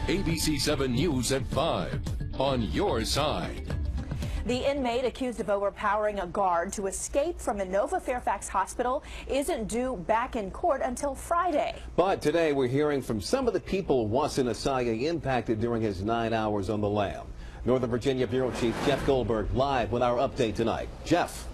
ABC 7 News at 5. On your side. The inmate accused of overpowering a guard to escape from the Fairfax Hospital isn't due back in court until Friday. But today we're hearing from some of the people Wasson Asaya impacted during his 9 hours on the lam. Northern Virginia Bureau Chief Jeff Goldberg live with our update tonight. Jeff.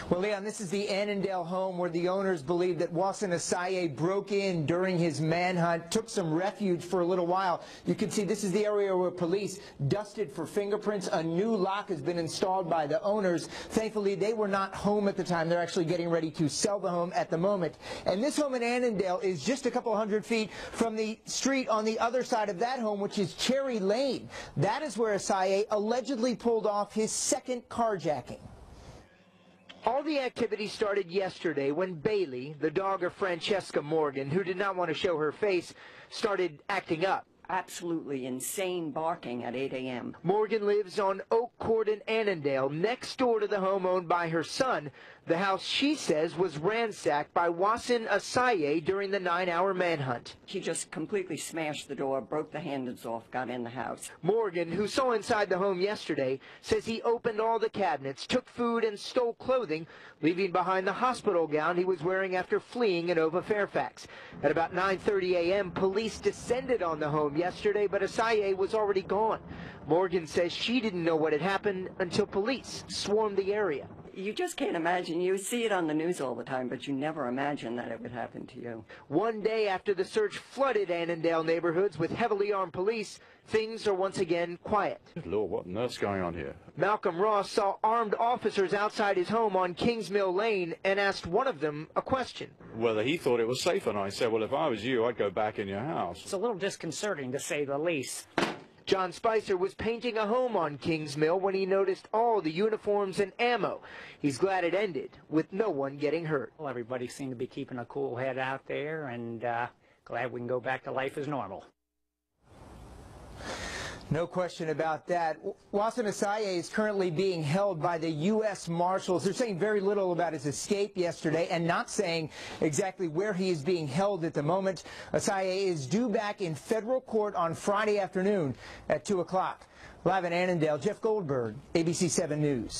Well, Leon, this is the Annandale home where the owners believe that Wasson Asaya broke in during his manhunt, took some refuge for a little while. You can see this is the area where police dusted for fingerprints. A new lock has been installed by the owners. Thankfully, they were not home at the time. They're actually getting ready to sell the home at the moment. And this home in Annandale is just a couple hundred feet from the street on the other side of that home, which is Cherry Lane. That is where Asaya allegedly pulled off his second carjacking. All the activity started yesterday when Bailey, the dog of Francesca Morgan, who did not want to show her face, started acting up. Absolutely insane barking at 8 a.m. Morgan lives on Oak Court in Annandale, next door to the home owned by her son. The house, she says, was ransacked by Wasson Asaya during the 9-hour manhunt. He just completely smashed the door, broke the handles off, got in the house. Morgan, who saw inside the home yesterday, says he opened all the cabinets, took food, and stole clothing, leaving behind the hospital gown he was wearing after fleeing in Fairfax. At about 9:30 a.m., police descended on the home yesterday, but Asaya was already gone. Morgan says she didn't know what had happened until police swarmed the area. You just can't imagine. You see it on the news all the time, but you never imagine that it would happen to you. One day after the search flooded Annandale neighborhoods with heavily armed police, things are once again quiet. Good Lord, what on earth's going on here? Malcolm Ross saw armed officers outside his home on Kings Mill Lane and asked one of them a question. Whether he thought it was safe, and I said, well, if I was you, I'd go back in your house. It's a little disconcerting, to say the least. John Spicer was painting a home on Kings Mill when he noticed all the uniforms and ammo. He's glad it ended with no one getting hurt. Well, everybody seemed to be keeping a cool head out there, and glad we can go back to life as normal. No question about that. Wasson Asaya is currently being held by the U.S. Marshals. They're saying very little about his escape yesterday and not saying exactly where he is being held at the moment. Asaya is due back in federal court on Friday afternoon at 2 o'clock. Live in Annandale, Jeff Goldberg, ABC 7 News.